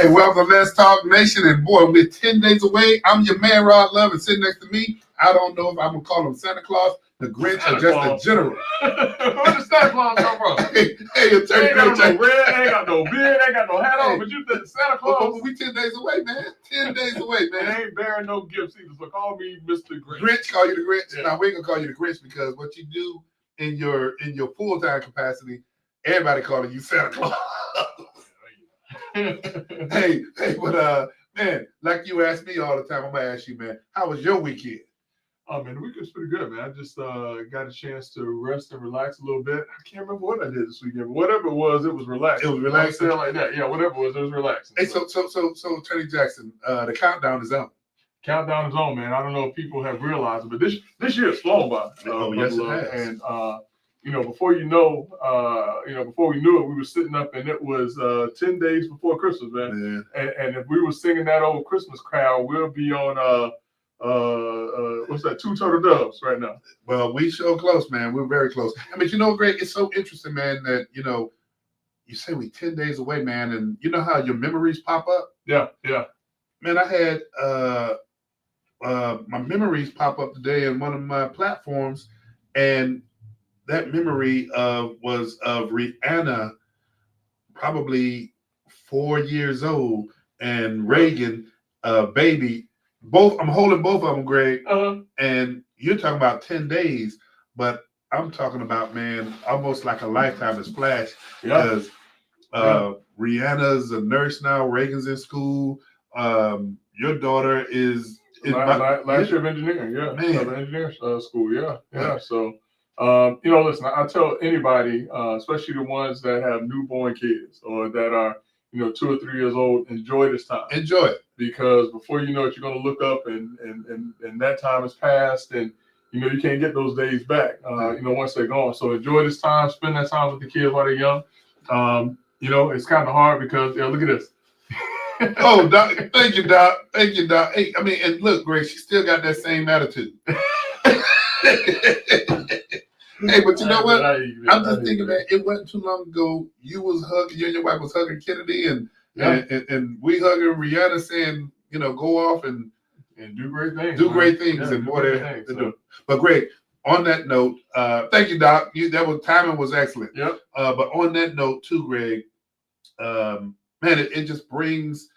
Hey, welcome to Let's Talk Nation. And boy, we're 10 days away. I'm your man, Rod Love, and sitting next to me, I don't know if I'm going to call him Santa Claus, the Grinch, or just the general. Where's the Santa Claus come from? Hey, Attorney ain't got no red, ain't got no beard, ain't got no hat on, but you think Santa Claus. But we 10 days away, man. 10 days away, man. And ain't bearing no gifts either, so call me Mr. Grinch. Grinch, call you the Grinch. Yeah. Now, we ain't going to call you the Grinch because what you do in your full-time capacity, everybody calling you Santa Claus. hey, but man, like you ask me all the time, I'm gonna ask you, man, how was your weekend? Oh man, the weekend was pretty good, man. I just got a chance to rest and relax a little bit. I can't remember what I did this weekend, but whatever it was relaxing. It was relaxing, like that. Yeah, whatever it was relaxing. Hey, so Attorney Jackson, the countdown is on. Countdown is on, man. I don't know if people have realized it, but this year is flown by. Yes, it has. And before we knew it, we were sitting up, and it was 10 days before Christmas, man. Yeah. And if we were singing that old Christmas carol, we'll be on what's that? Two Turtle Doves right now. Well, we so close, man. We're very close. I mean, Greg, it's so interesting, man, that you say we 10 days away, man, and you know how your memories pop up? Yeah. Man, I had my memories pop up today in one of my platforms, and that memory was of Rihanna, probably 4 years old, and Reagan, baby. Both, I'm holding both of them, Greg. And you're talking about 10 days, but I'm talking about, man, almost like a lifetime has flashed. Because Rihanna's a nurse now, Reagan's in school. Your daughter is last year of engineering, engineering school, yeah. So. Listen, I tell anybody, especially the ones that have newborn kids or that are, 2 or 3 years old, enjoy this time. Enjoy it. Because before you know it, you're going to look up and that time has passed, and, you can't get those days back, once they're gone. So enjoy this time, spend that time with the kids while they're young. It's kind of hard because, look at this. Oh, Doc, thank you, Doc. Hey, I mean, and look, Greg, she still got that same attitude. Hey, but you know what? I'm just thinking, man, it wasn't too long ago. You and your wife was hugging Kennedy, and we hugging Rihanna, saying, go off and do great things. Do great things, and more there. But Greg, on that note, thank you, Doc. Timing was excellent. Yep. But on that note, too, Greg, man, it just brings.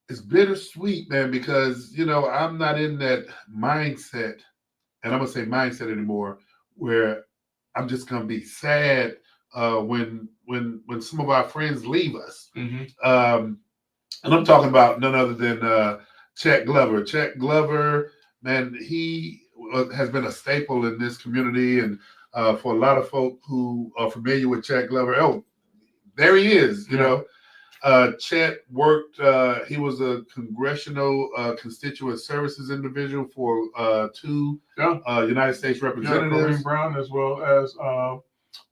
It's bittersweet, man, because I'm not in that mindset, and I'm gonna say mindset anymore, where I'm just gonna be sad when some of our friends leave us. Mm-hmm. And I'm talking about none other than Chet Glover. Chet Glover, man, he has been a staple in this community, and for a lot of folk who are familiar with Chet Glover, there he is. Chet worked. He was a congressional constituent services individual for 2 United States representatives. Corinne Brown, as well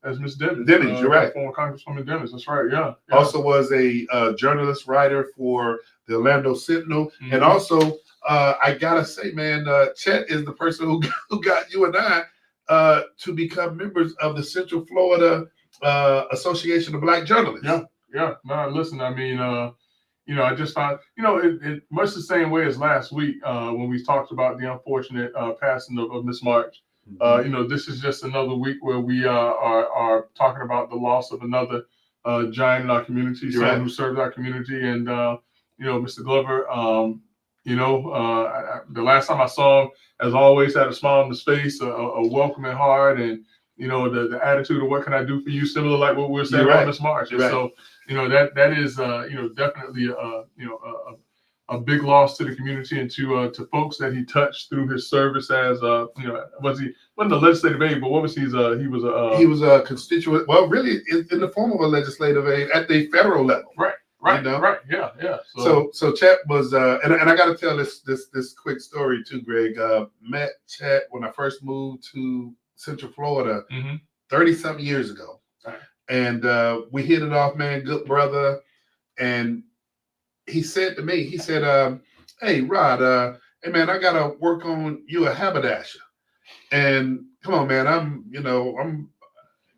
as Miss Dennis. Dennis, you're right. Former Congresswoman Dennis. That's right. Yeah. Also was a journalist writer for the Orlando Sentinel, and also I gotta say, man, Chet is the person who got you and I to become members of the Central Florida Association of Black Journalists. Yeah. No, listen, I mean, I just found, it much the same way as last week when we talked about the unfortunate passing of Miss March. This is just another week where we are talking about the loss of another giant in our community, someone who served our community. And, Mr. Glover, the last time I saw him, as always, had a smile on his face, a welcoming heart, and, the attitude of what can I do for you, similar like what we were saying about Miss March. And so, that is, definitely, a big loss to the community and to folks that he touched through his service as, wasn't a legislative aide, but what was he was a constituent, well, really in the form of a legislative aide at the federal level. Right. Yeah. So Chet was, and I got to tell this quick story too, Greg. Met Chet when I first moved to Central Florida 30-something years ago. Right. And we hit it off, man, good brother. And he said to me, hey, Rod, hey, man, I got to work on you a haberdasher. And come on, man,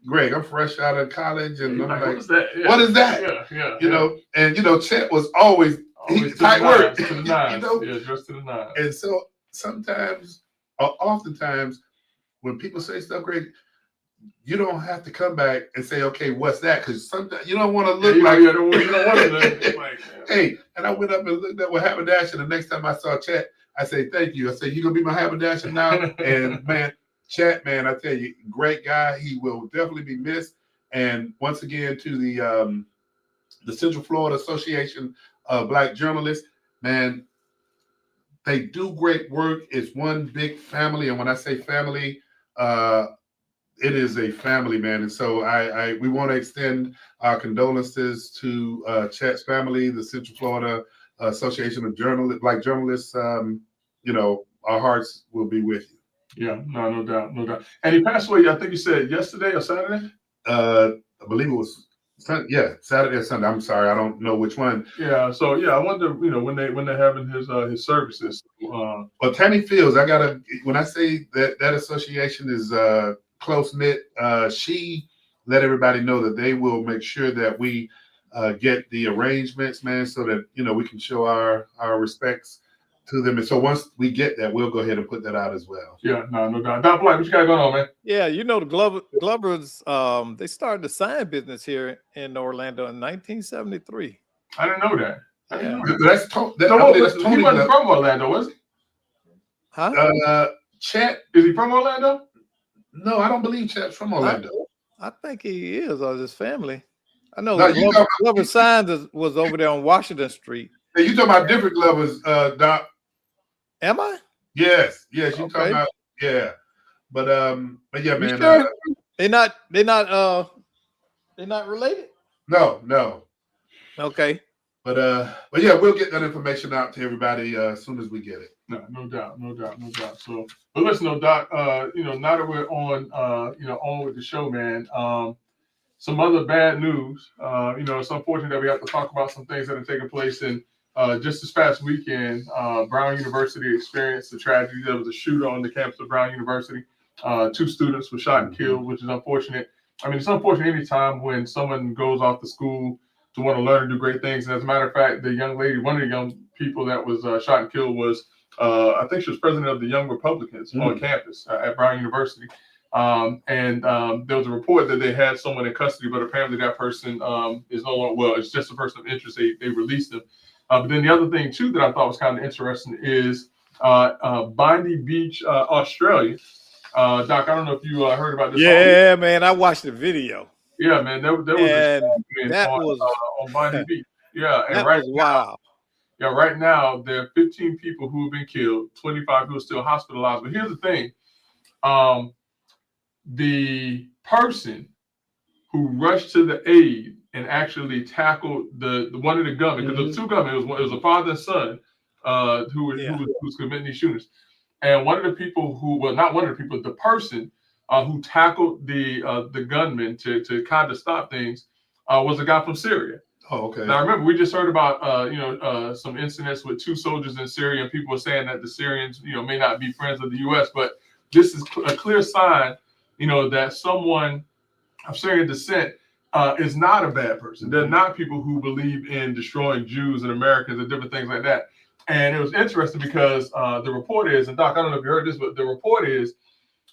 Greg, I'm fresh out of college, and I'm like, what is that? Yeah. What is that? Yeah. You know, and Chet was always tight work. To the nines. You know, Yeah, dressed to the nines. And so sometimes, oftentimes, when people say stuff, Greg, you don't have to come back and say, okay, what's that? Because sometimes you don't want to look like you don't want to look like. Hey, and I went up and looked at what haberdasher. The next time I saw Chet, I say, thank you. I say, you gonna be my haberdasher now? And man, Chet, man, I tell you, great guy. He will definitely be missed. And once again, to the Central Florida Association of Black Journalists, man, they do great work. It's one big family, and when I say family, it is a family, man. And so we want to extend our condolences to Chet's family, the Central Florida Association of Black Journalists. Our hearts will be with you. Yeah, no doubt. And he passed away, I think you said yesterday or Saturday? I believe it was Saturday or Sunday. I'm sorry, I don't know which one. Yeah, so I wonder, when they're having his services. Well, Tammy Fields, when I say that association is close knit, she let everybody know that they will make sure that we get the arrangements, man, so that we can show our respects to them. And so once we get that, we'll go ahead and put that out as well. Yeah, no doubt. Doc Black, what you got going on, man? Yeah, the Glovers, they started the sign business here in Orlando in 1973. I didn't know that. That's Tony. He wasn't from Orlando, was he? Huh? Chet, is he from Orlando? No, I don't believe Chet's from Orlando. I think he is, or his family. I know No, Glover Signs was over there on Washington Street. Hey, you talking about different Glovers, Doc? Am I? Yes, you Okay. talking about but yeah, man. Sure? They're not related? No. Okay. But yeah, we'll get that information out to everybody as soon as we get it. No doubt. So, but listen, though, Doc, now that we're on with the show, man, some other bad news. It's unfortunate that we have to talk about some things that are taking place in just this past weekend. Brown University experienced a tragedy. There was a shooter on the campus of Brown University. 2 students were shot and killed, which is unfortunate. I mean, it's unfortunate any time when someone goes off to school to want to learn and do great things. And as a matter of fact, the young lady, one of the young people that was shot and killed was, I think she was president of the Young Republicans on campus at Brown University. And there was a report that they had someone in custody, but apparently that person is no longer, well, it's just a person of interest. They released them. But then the other thing, too, that I thought was kind of interesting is Bondi Beach, Australia. Doc, I don't know if you heard about this. Yeah, man, I watched the video. Yeah, man, there was on Bondi Beach. Yeah, and that was wild. Yeah, right now there are 15 people who have been killed, 25 who are still hospitalized. But here's the thing: the person who rushed to the aid and actually tackled the one of the gunmen, because there was 2 gunmen. It was a father and son who was committing these shootings, and one of the people the person who tackled the gunman to kind of stop things was a guy from Syria. Oh, okay. Now remember, we just heard about some incidents with 2 soldiers in Syria, and people were saying that the Syrians may not be friends of the U.S., but this is a clear sign that someone of Syrian descent is not a bad person. They're not people who believe in destroying Jews and Americans and different things like that. And it was interesting because the report is, and Doc, I don't know if you heard this, but the report is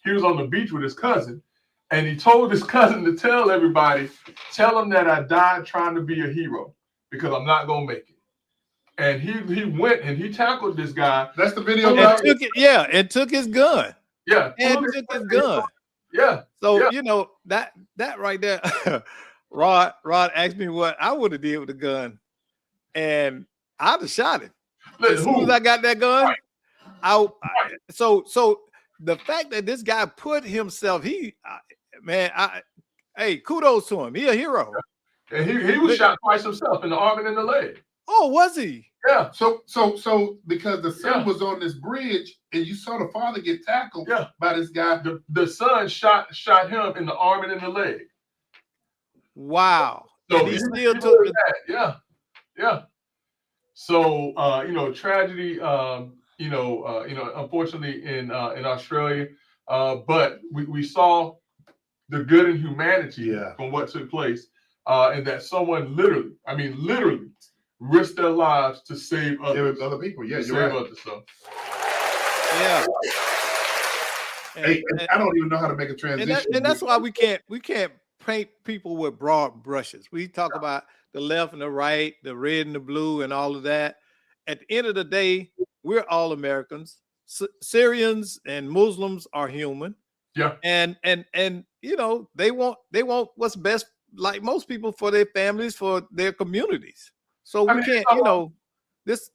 he was on the beach with his cousin, and he told his cousin to tell everybody, tell him that I died trying to be a hero because I'm not going to make it. And he went and he tackled this guy. That's the video. And took his gun. Yeah. And took his gun. Yeah. So, that right there, Rod asked me what I would have did with the gun, and I'd have shot him. As soon as I got that gun, so the fact that this guy put himself, kudos to him. He a hero. And he was shot twice himself in the arm and in the leg. Oh, was he? Yeah. So because the son was on this bridge and you saw the father get tackled by this guy. The son shot him in the arm and in the leg. Wow. So and he still took that. Yeah. So tragedy, unfortunately in Australia. But we saw the good and humanity Yeah. from what took place, and that someone literally risked their lives to save others. Other people. Yeah, to you're save right. others. So Yeah. Hey, I don't even know how to make a transition. And that's why we can't paint people with broad brushes. We talk about the left and the right, the red and the blue, and all of that. At the end of the day, we're all Americans. Syrians and Muslims are human. yeah, And you know, they want what's best, like most people, for their families, for their communities. So we can't, you know, this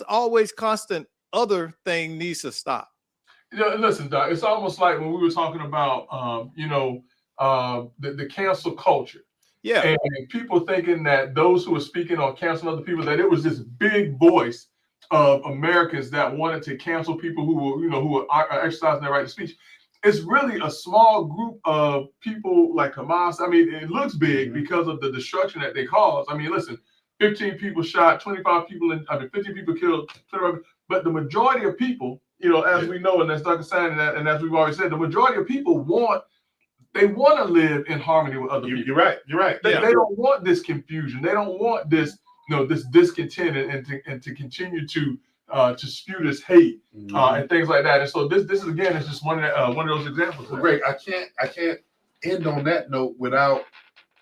always constant other thing needs to stop. listen, Doc. It's almost like when we were talking about, the cancel culture. Yeah. And people thinking that those who were speaking on canceling other people, that it was this big voice of Americans that wanted to cancel people who were exercising their right to speech. It's really a small group of people like Hamas. I mean, it looks big because of the destruction that they caused. I mean, listen, 15 people shot, 25 people, 15 people killed, 25, but the majority of people, as we know, and as Dr. Sand and as we've already said, the majority of people want to live in harmony with other people. You're right. You're right. They don't want this confusion. They don't want this, this discontent and to continue to spew this hate and things like that. And so this is again, it's just one of those examples. Well, Greg, I can't end on that note without,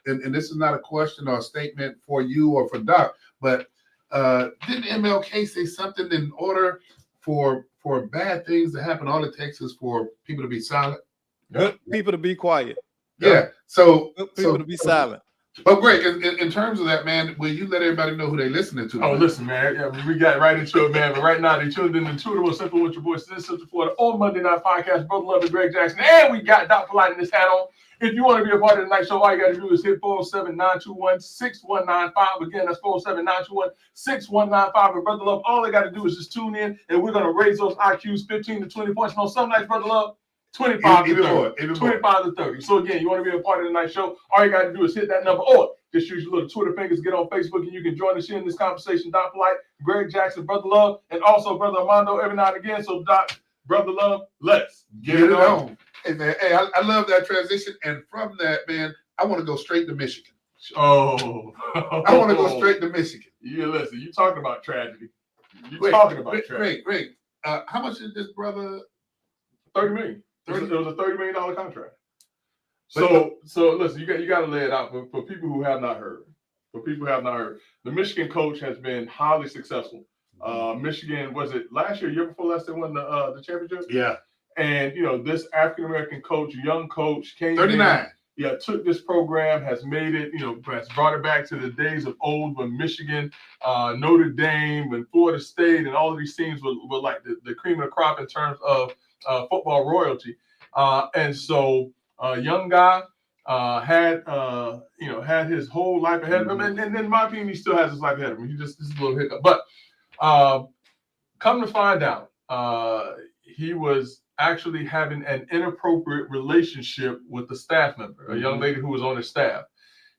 and this is not a question or a statement for you or for Doc, but didn't MLK say something in order for bad things to happen? All it takes is for people to be silent. Good people to be quiet. Yeah. So Good people to be silent. But Greg, in terms of that, man, will you let everybody know who they listening to? Oh, listen, man. Yeah, we got right into it, man. But right now, they tuned in to Two the Most Simple with your boy, Central Florida, on Monday Night Podcast. Brother Love and Greg Jackson. And we got Doc Polite in this hat on. If you want to be a part of the night show, all you got to do is hit 407-921-6195. Again, that's 407-921-6195. And Brother Love, all they got to do is just tune in, and we're going to raise those IQs 15 to 20 points. And on some nights, Brother Love, 25 to 30. 25 to 30. So again, you want to be a part of the night show, all you got to do is hit that number, or just use your little Twitter fingers, get on Facebook, and you can join us here in this conversation. Doc Polite, Greg Jackson, Brother Love, and also Brother Armando every now and again. So Doc, Brother Love, let's get it on. Hey man, I love that transition, and from that, man, I want to go straight to Michigan. Oh, I want to go straight to Michigan. Yeah, listen, you talking about tragedy. Talking about tragedy. Great. How much is this brother? $30 million. It was a $30 million contract. So listen, you got to lay it out for people who have not heard. For people who have not heard, the Michigan coach has been highly successful. Michigan, was it last year before last, they won the championship? Yeah. And this African American coach, young coach, came 39. Took this program, has made it, has brought it back to the days of old when Michigan, Notre Dame, and Florida State, and all of these teams were like the cream of the crop in terms of football royalty. And so young guy had his whole life ahead of him, and in my opinion, he still has his life ahead of him. This is a little hiccup, but come to find out, he was actually having an inappropriate relationship with the staff member, a young lady who was on his staff.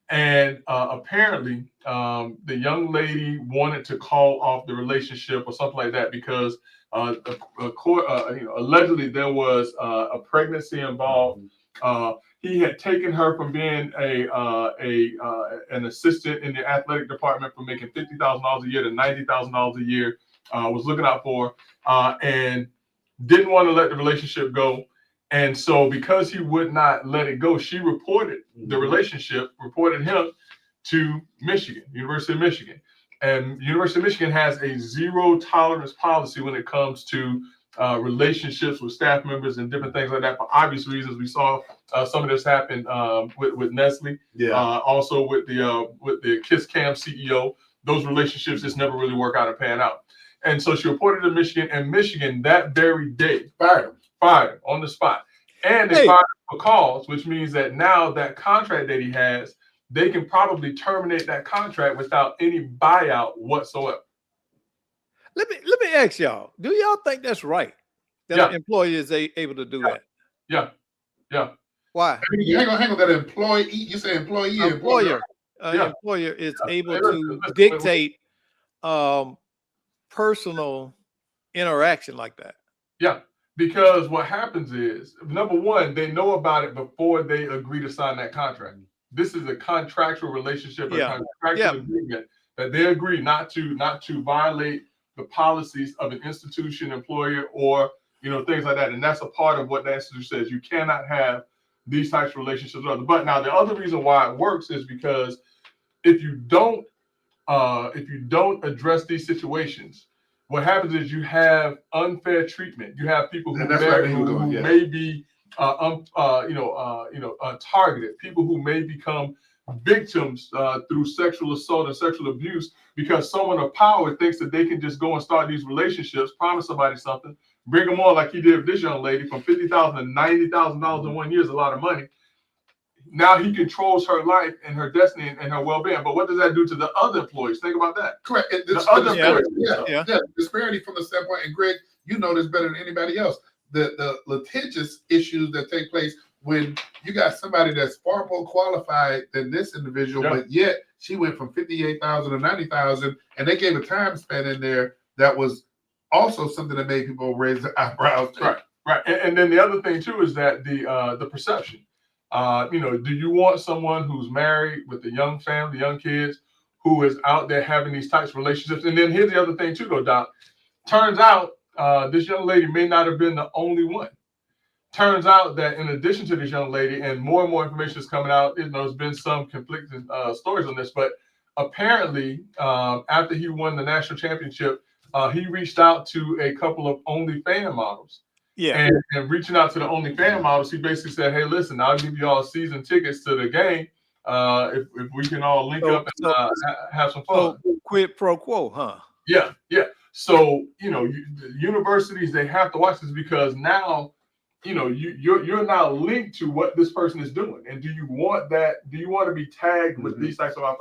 And apparently, the young lady wanted to call off the relationship or something like that because allegedly there was a pregnancy involved. He had taken her from being an assistant in the athletic department from making $50,000 a year to $90,000 a year. Was looking out for and didn't want to let the relationship go. And so because he would not let it go, she reported the relationship, reported him to Michigan, University of Michigan. And University of Michigan has a zero tolerance policy when it comes to relationships with staff members and different things like that. For obvious reasons, we saw some of this happen with Nestle. Yeah. Also with the Kiss Cam CEO. Those relationships just never really work out or pan out. And so she reported to Michigan, and Michigan that very day fired him on the spot. And they fired him for cause, which means that now that contract that he has, they can probably terminate that contract without any buyout whatsoever. Let me ask y'all, do y'all think that's right? That an employee is able to do that? Yeah. Why? Hang on. That employee, you say employee? Employer is able to dictate personal interaction like that. Yeah, Because what happens is, number one, they know about it before they agree to sign that contract. This is a contractual relationship, a contractual agreement that they agree not to violate the policies of an institution, employer, or things like that. And that's a part of what the institute says. You cannot have these types of relationships with others. But now the other reason why it works is because if you don't address these situations, what happens is you have unfair treatment. You have people who may be targeted, people who may become victims through sexual assault and sexual abuse because someone of power thinks that they can just go and start these relationships, promise somebody something, bring them on like he did with this young lady from $50,000 to $90,000 in 1 year is a lot of money. Now he controls her life and her destiny and her well-being. But what does that do to the other employees? Think about that. Correct. Disparity from the standpoint, and Greg, you know this better than anybody else. The litigious issues that take place when you got somebody that's far more qualified than this individual, but yet she went from 58,000 to 90,000, and they gave a time span in there that was also something that made people raise their eyebrows. Right. And then the other thing too is that the perception. Do you want someone who's married with a young family, young kids, who is out there having these types of relationships? And then here's the other thing too, though, Doc. Turns out this young lady may not have been the only one. Turns out that in addition to this young lady, and more information is coming out, there's been some conflicting stories on this, but apparently after he won the national championship, he reached out to a couple of OnlyFans models. Yeah, and reaching out to the OnlyFans models, he basically said, "Hey, listen, I'll give you all season tickets to the game if we can all link up and have some fun." Quid pro quo, huh? Yeah. So universities, they have to watch this because now you're now linked to what this person is doing, and do you want that? Do you want to be tagged with these types of?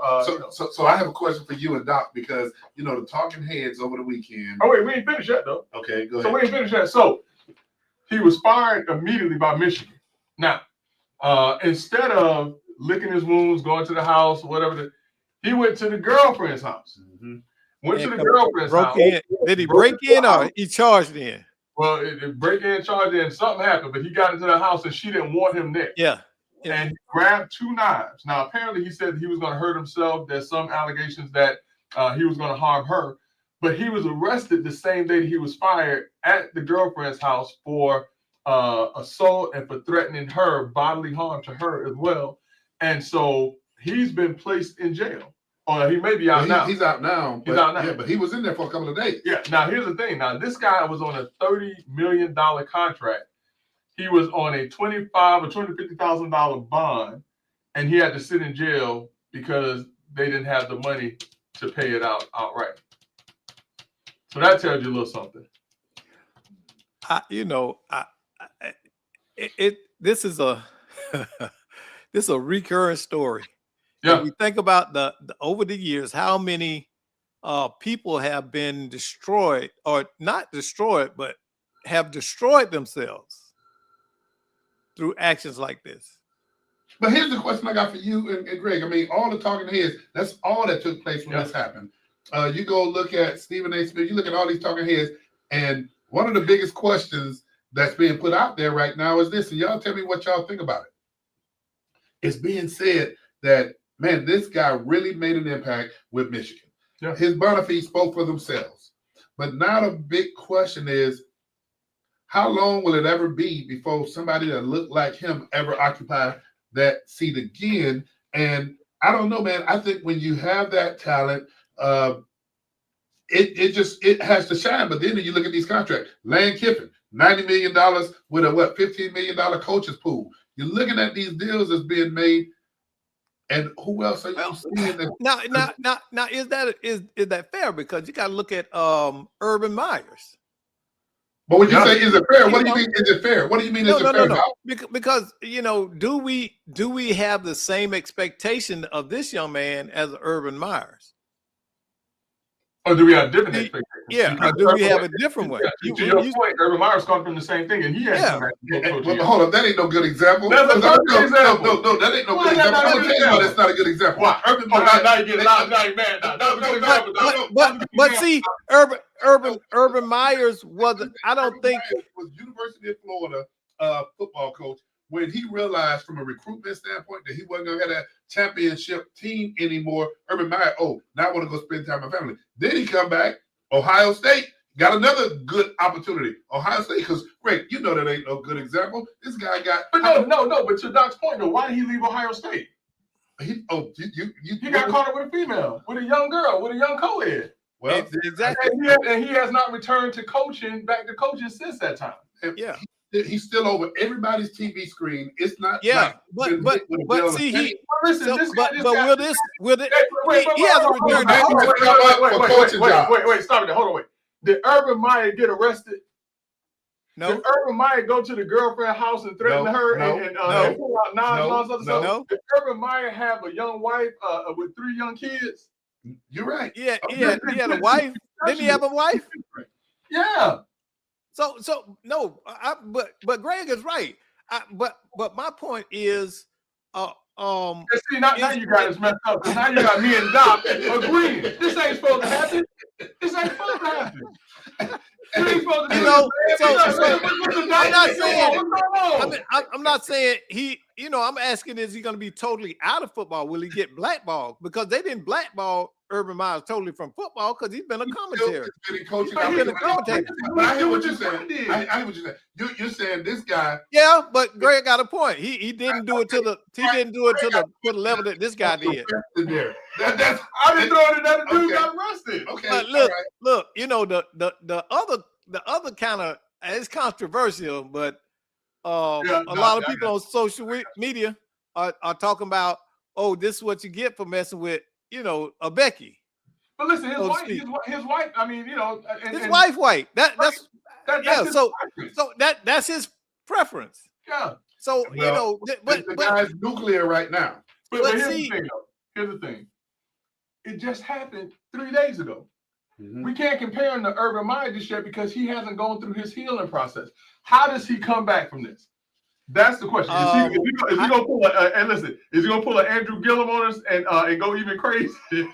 So I have a question for you and Doc because the talking heads over the weekend. Oh wait, we ain't finished yet though. Okay, go ahead. So we ain't finished yet. So he was fired immediately by Michigan. Now, instead of licking his wounds, going to the house, whatever, he went to the girlfriend's house. Went to the girlfriend's house. Did he break in or he charged in? Well, it break in, charge in, something happened, but he got into the house and she didn't want him there. Yeah. And he grabbed 2 knives. Now, apparently he said he was going to hurt himself. There's some allegations that he was going to harm her. But he was arrested the same day that he was fired at the girlfriend's house for assault and for threatening her, bodily harm to her as well. And so he's been placed in jail. Or he may be out now. He's out now. Yeah, but he was in there for a couple of days. Yeah. Now, here's the thing. Now, this guy was on a $30 million contract. He was on a $25,000 or $250,000 bond, and he had to sit in jail because they didn't have the money to pay it outright. So that tells you a little something. This is a this is a recurring story. Yeah. If we think about the over the years, how many people have been destroyed, or not destroyed, but have destroyed themselves through actions like this. But here's the question I got for you and Greg. I mean, all the talking heads, that's all that took place when this happened. You go look at Stephen A. Smith, you look at all these talking heads, and one of the biggest questions that's being put out there right now is this, and y'all tell me what y'all think about it. It's being said that, man, this guy really made an impact with Michigan. Yeah. His bona fides spoke for themselves. But now the big question is, how long will it ever be before somebody that looked like him ever occupy that seat again? And I don't know, man. I think when you have that talent, it has to shine. But then you look at these contracts. Lane Kiffin, $90 million with a $15 million coaches pool. You're looking at these deals that's being made. And who else are you seeing? Now, is that fair? Because you got to look at Urban Myers. But when you say is it fair, what do you mean? Is it fair? What do you mean? Is it fair? No. Because do we have the same expectation of this young man as Urban Myers? Or do we have different expectations? Yeah, or do we have a different one? To your point, Urban Myers comes from the same thing, and he has hold up, that ain't no good example. That's a good example. No, that ain't no good example. I'm gonna tell you why that's not a good example. Why? Urban Myers. Now you get loud. Now you mad. Now. But see, Urban Myers wasn't. I don't think Myers was University of Florida football coach when he realized from a recruitment standpoint that he wasn't going to have that championship team anymore. Urban Meyer, now I want to go spend time with my family. Then he come back, Ohio State, got another good opportunity. Ohio State, because Greg, you know that ain't no good example. This guy got. But no. But to Doc's point, though, why did he leave Ohio State? He got caught up with a female, with a young girl, with a young co-ed. Well, exactly. And he has not returned to back to coaching since that time. Yeah. He's still over everybody's TV screen. It's not. Yeah, like but see, he will this he hasn't returned. Wait, stop it. Hold on, wait. Did Urban Meyer get arrested? No. Did Urban Meyer go to the girlfriend house and threaten her and pull out knives and stuff? No. Did Urban Meyer have a young wife with 3 young kids? You're right. Yeah, he had a wife. Didn't he have a wife? Yeah. So no, but Greg is right. But my point is, see, now you got us messed up because now you got me and Doc agreeing. This ain't supposed to happen. This ain't supposed to happen. I'm not saying he. I'm asking, is he going to be totally out of football? Will he get blackballed? Because they didn't blackball Urban Meyer totally from football because he's been a commentator. He's been a commentator. I hear what you're saying. I hear what you're saying. You're saying this guy. Yeah, but Greg got a point. He didn't do it to the level that this guy did. I didn't throw it. That dude got arrested. Okay. But look. The other kind of, it's controversial, but a lot of people on social media are talking about, this is what you get for messing with, a Becky. But listen, his wife. I mean, his wife white. That's his preference. Yeah. So but the guy's nuclear right now. But here's the thing. It just happened 3 days ago. Mm-hmm. We can't compare him to Urban Meyer just yet because he hasn't gone through his healing process. How does he come back from this? That's the question. Is he gonna pull and listen? Is he gonna pull an Andrew Gillum on us and go even crazy? Is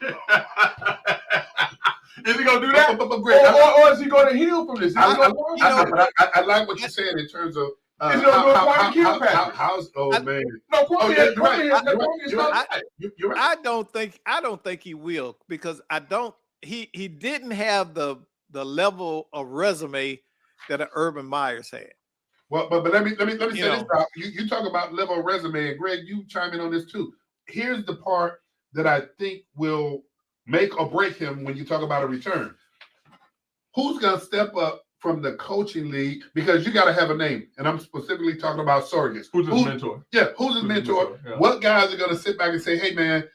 he gonna do that? Or is he going to heal from this? I like what you're saying in terms of. He's gonna go Kwame Kilpatrick. Man? No, Kwame. You're right. I don't think he will because he didn't have the level of resume that an Urban Myers had. Well, but let me say this. You talk about level of resume, and Greg, you chime in on this too. Here's the part that I think will make or break him when you talk about a return. Who's going to step up from the coaching league? Because you got to have a name, and I'm specifically talking about surrogates. Who's his mentor? Yeah, who's his mentor? Yeah. What guys are going to sit back and say, "Hey, man,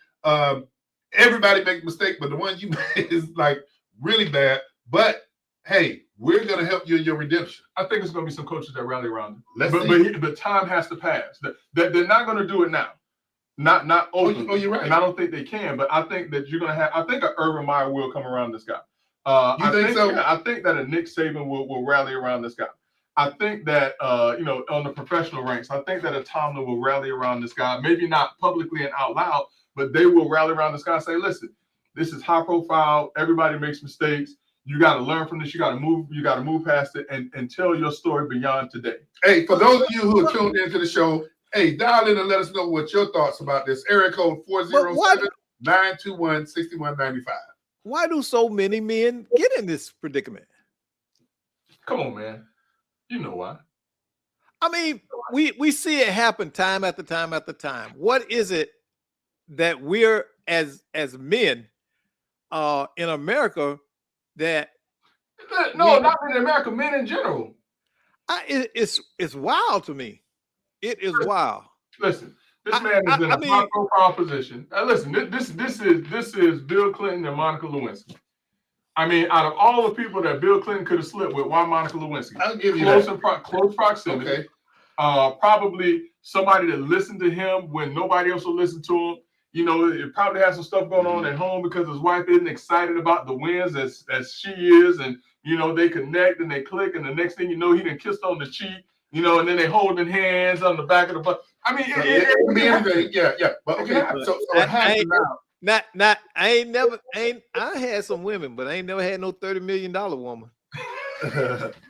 everybody makes mistakes, but the one you made is like really bad. But hey, we're going to help you in your redemption." I think it's going to be some coaches that rally around him. But time has to pass. They're not going to do it now. Not openly. Oh, you're right. And I don't think they can. But I think that you're going to have. I think an Urban Meyer will come around this guy. You think so? Yeah, I think that a Nick Saban will rally around this guy. I think that on the professional ranks, I think that a Tomlin will rally around this guy. Maybe not publicly and out loud, but they will rally around this guy and say, "Listen, this is high profile. Everybody makes mistakes. You got to learn from this. You got to move past it and tell your story beyond today." Hey, for those of you who are tuned into the show, hey, dial in and let us know what your thoughts about this. Area code 407-921-6195. Why do so many men get in this predicament? Come on, man. You know why. I mean, we see it happen time after time after time. What is it that we're as men in America that not in America, men in general. It's wild to me. It is wild. Listen, this man is in a high-profile position. Listen, this is Bill Clinton and Monica Lewinsky. I mean, out of all the people that Bill Clinton could have slept with, why Monica Lewinsky? I'll give you close proximity. Okay. Probably somebody that listened to him when nobody else would listen to him. It probably has some stuff going on at home because his wife isn't excited about the wins as she is, and they connect and they click, and the next thing you know, he done kissed on the cheek, and then they holding hands on the back of the butt. I mean, it can be anything. Yeah. But okay, so it happens now. Not. I had some women, but I ain't never had no $30 million woman.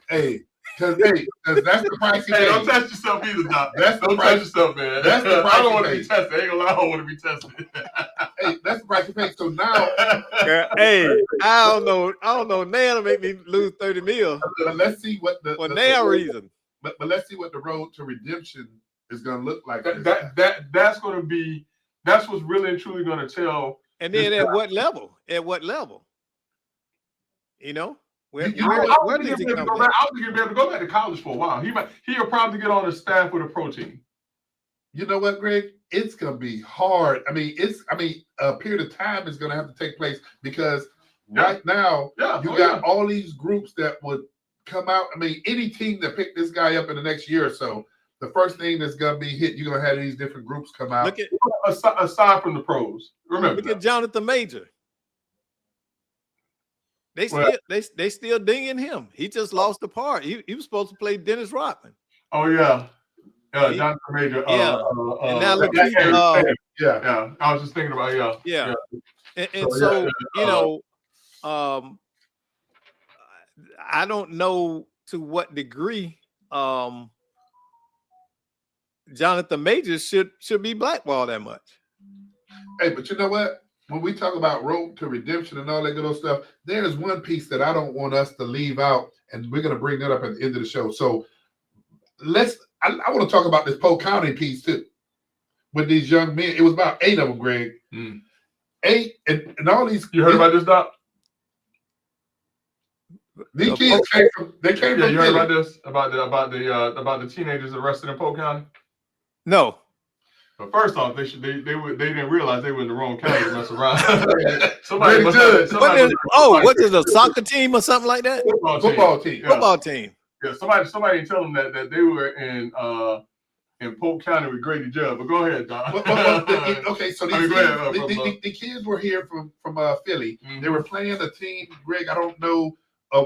Hey, because that's the price you pay. Hey, don't touch yourself either, Doc. That's the don't price. touch yourself, man. That's the price I don't want to pay. be tested. I ain't gonna lie, I don't want to be tested. Hey, that's the price you pay. So now, hey, I don't know. Now to make me lose 30 mil. Let's see what the reason. But let's see what the road to redemption is going to look like. That's going to be. That's what's really and truly going to tell. And then at what level? At what level? You know. Where does he come I don't think he'll be able to go back to college for a while. He'll probably get on the staff with a pro team. You know what, Greg? It's gonna be hard. I mean, a period of time is gonna have to take place because right now you got all these groups that would come out. I mean, any team that picked this guy up in the next year or so, the first thing that's gonna be hit, you're gonna have these different groups come out. Look at aside from the pros. Remember, look at Jonathan Major. They still dinging him. He just lost the part. He was supposed to play Dennis Rodman. Oh yeah, Jonathan Major. And now look, yeah. I was just thinking about yeah. And so you know, I don't know to what degree Jonathan Major should be blackballed that much. Hey, but you know what? When we talk about road to redemption and all that good old stuff, there's one piece that I don't want us to leave out, and we're going to bring that up at the end of the show. So I want to talk about this Polk County piece too, with these young men. It was about 8 of them, Greg. 8, and all these. You heard about this, Doc? These kids came from. They came from. You heard about this? About the teenagers arrested in Polk County? No. But first off, they didn't realize they were in the wrong county to mess around. What is a soccer team or something like that? Football team. Yeah. Football team. Yeah, somebody tell them that they were in Polk County with Grady Judd. But go ahead, Don. Okay, so the kids were here from Philly. Mm-hmm. They were playing a team. Greg, I don't know.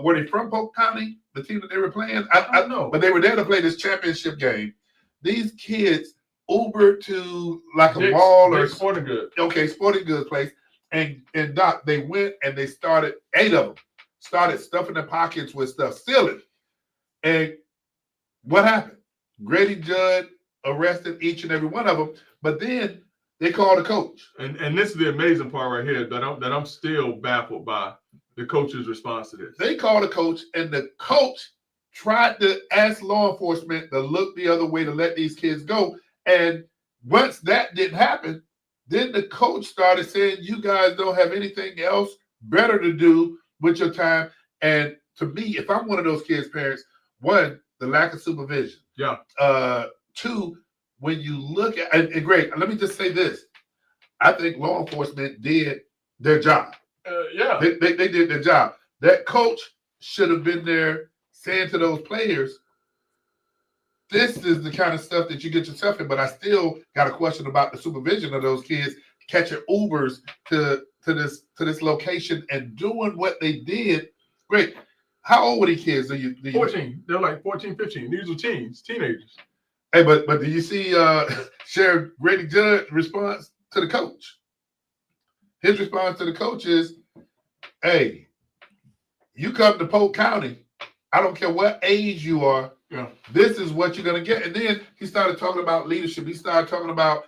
Were they from Polk County? The team that they were playing? I don't know. But they were there to play this championship game. These kids Uber to like a mall or Sporting Goods. Okay, Sporting Goods place. And Doc, they went and they started, 8 of them, started stuffing their pockets with stuff, stealing. And what happened? Grady Judd arrested each and every one of them, but then they called the coach. And this is the amazing part right here that I'm still baffled by the coach's response to this. They called the coach, and the coach tried to ask law enforcement to look the other way to let these kids go. And once that didn't happen, then the coach started saying, you guys don't have anything else better to do with your time. And to me, if I'm one of those kids' parents, 1, the lack of supervision. Yeah. 2, when you look at, and Greg, let me just say this. I think law enforcement did their job. They did their job. That coach should have been there saying to those players, this is the kind of stuff that you get yourself in, but I still got a question about the supervision of those kids catching Ubers to this location and doing what they did. Great. How old were these kids? 14. They're like 14, 15. These are teenagers. Hey, but do you see Sheriff Grady Judd's response to the coach? His response to the coach is, hey, you come to Polk County, I don't care what age you are, this is what you're going to get. And then he started talking about leadership. He started talking about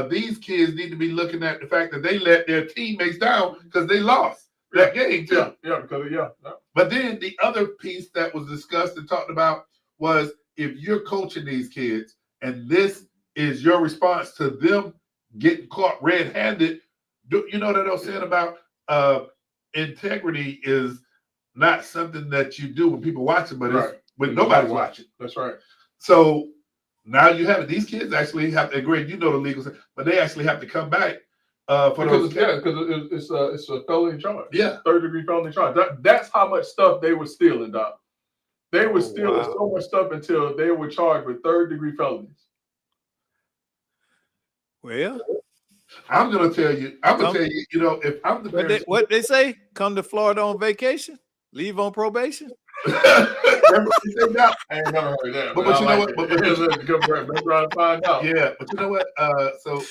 these kids need to be looking at the fact that they let their teammates down because they lost that game too. But then the other piece that was discussed and talked about was if you're coaching these kids and this is your response to them getting caught red-handed, you know what I'm saying about integrity is not something that you do when people watch it, but it's when nobody's watching. That's right. So now you have it. These kids actually have to agree. You know the legal, but they actually have to come back because it's a felony charge. Yeah, 3rd-degree felony charge. That's how much stuff they were stealing, Doc. They were stealing so much stuff until they were charged with 3rd-degree felonies. Well, I'm gonna tell you. You know, if I'm the parents, what they say, come to Florida on vacation, leave on probation. Remember what you said that? I ain't never heard that. But you know what? Trying to find out. Yeah, but you know what? So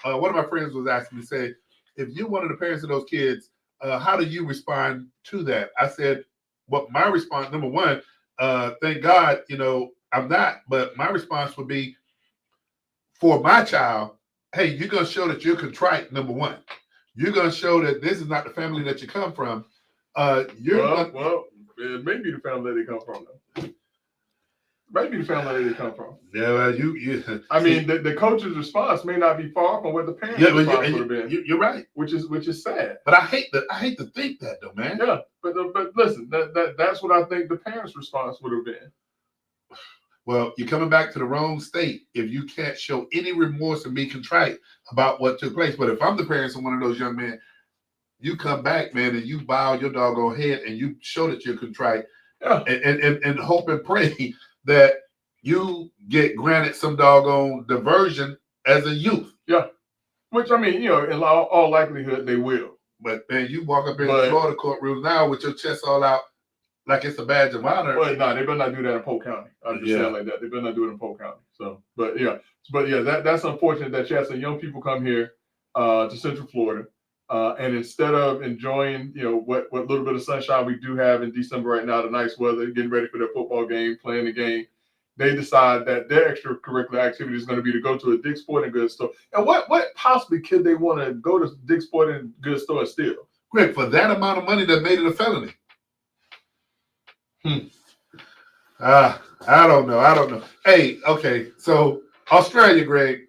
one of my friends was asking me, say, if you're one of the parents of those kids, how do you respond to that? I said, what my response, number one, thank God, I'm not, but my response would be for my child, hey, you're going to show that you're contrite, number one. You're going to show that this is not the family that you come from. It may be the family that they come from, though. Maybe the family that they come from. Yeah, I mean, the coach's response may not be far from what the parents' response would have been. You're right, which is sad. But I hate to think that, though, man. Yeah, but listen, that's what I think the parents' response would have been. Well, you're coming back to the wrong state if you can't show any remorse and be contrite about what took place. But if I'm the parents of one of those young men, you come back, man, and you bow your doggone head and you show that you're contrite, and hope and pray that you get granted some doggone diversion as a youth. Yeah. Which, I mean, in all likelihood, they will. But, man, you walk up in the Florida courtroom now with your chest all out like it's a badge of honor. Well, no, they better not do that in Polk County. I'm just saying like that. They better not do it in Polk County. So, but that's unfortunate that you have some young people come here to Central Florida. And instead of enjoying, what little bit of sunshine we do have in December right now, the nice weather, getting ready for their football game, playing the game, they decide that their extracurricular activity is going to be to go to a Dick's Sporting Goods store. And what possibly could they want to go to Dick's Sporting Goods store and steal? Greg, for that amount of money that made it a felony. I don't know. Hey, okay, so Australia, Greg.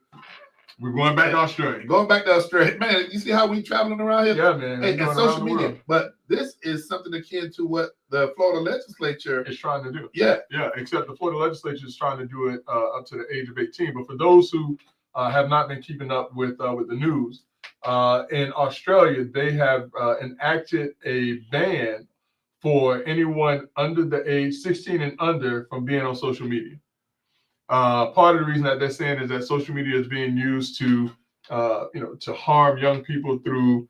We're going back to Australia. Going back to Australia. Man, you see how we traveling around here? Yeah, man. Hey, and social media. But this is something akin to what the Florida legislature is trying to do. Yeah. Yeah, except the Florida legislature is trying to do it up to the age of 18. But for those who have not been keeping up with the news, in Australia, they have enacted a ban for anyone under the age 16 and under from being on social media. Part of the reason that they're saying is that social media is being used to harm young people through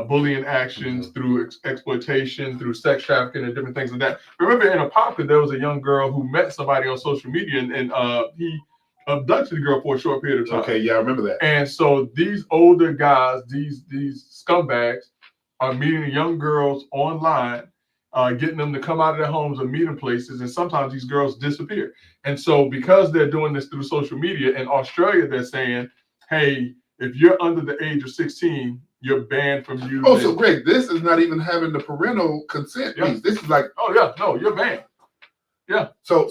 bullying actions, through exploitation, through sex trafficking, and different things like that. Remember, in Apopka, there was a young girl who met somebody on social media, and he abducted the girl for a short period of time. Okay, yeah, I remember that. And so these older guys, these scumbags, are meeting young girls online, getting them to come out of their homes or meeting places, and sometimes these girls disappear. And so because they're doing this through social media, in Australia, they're saying, hey, if you're under the age of 16, you're banned from using. Oh, so Greg, this is not even having the parental consent piece. This is like, oh yeah, no, you're banned. Yeah. So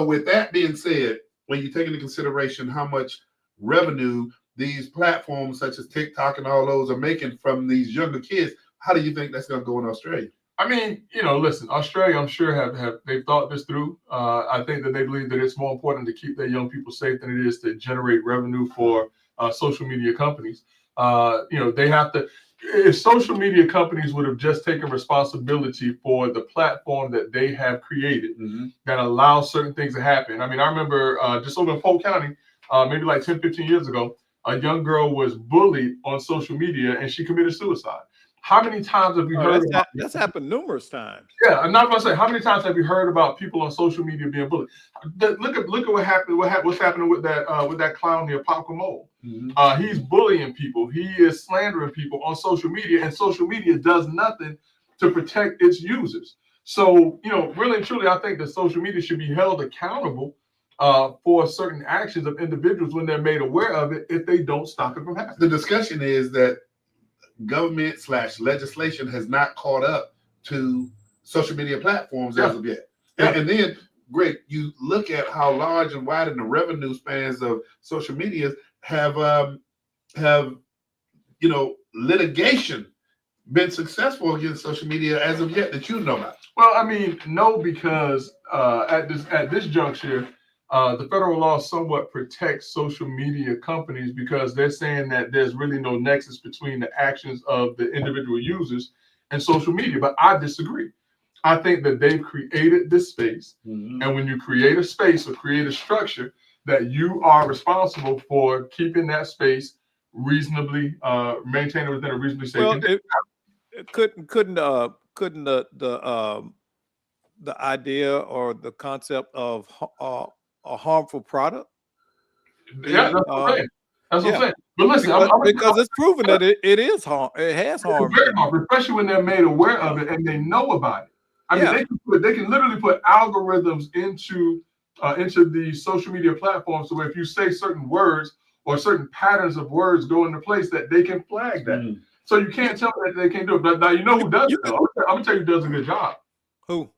with that being said, when you take into consideration how much revenue these platforms such as TikTok and all those are making from these younger kids, how do you think that's going to go in Australia? I mean, listen, Australia, I'm sure they've thought this through. I think that they believe that it's more important to keep their young people safe than it is to generate revenue for social media companies. They have to, if social media companies would have just taken responsibility for the platform that they have created that allows certain things to happen. I mean, I remember just over in Polk County, maybe like 10, 15 years ago, a young girl was bullied on social media and she committed suicide. How many times have you heard about that's happened numerous times? Yeah, I'm not going to say how many times have you heard about people on social media being bullied? Look at what happened. What's happening with that clown here, Papa Mole? He's bullying people. He is slandering people on social media, and social media does nothing to protect its users. So, really and truly, I think that social media should be held accountable for certain actions of individuals when they're made aware of it if they don't stop it from happening. The discussion is that government/legislation has not caught up to social media platforms as of yet. And then, Greg, you look at how large and wide in the revenue spans of social media have litigation been successful against social media as of yet that you know about? Well, I mean, no, because at this juncture, the federal law somewhat protects social media companies because they're saying that there's really no nexus between the actions of the individual users and social media. But I disagree. I think that they've created this space. And when you create a space or create a structure, that you are responsible for keeping that space reasonably maintained within a reasonably safe. Well, couldn't the idea or the concept of a harmful product? Yeah, that's what I'm saying. That's what Yeah. I'm saying. But listen, because it's proven that it is harm. It has harm. Very harm, especially when they're made aware of it and they know about it. I mean, they can literally put algorithms into the social media platforms, so if you say certain words or certain patterns of words go into place, that they can flag that. So you can't tell me that they can't do it. But now you know who does it. I'm gonna tell you who does a good job. Who?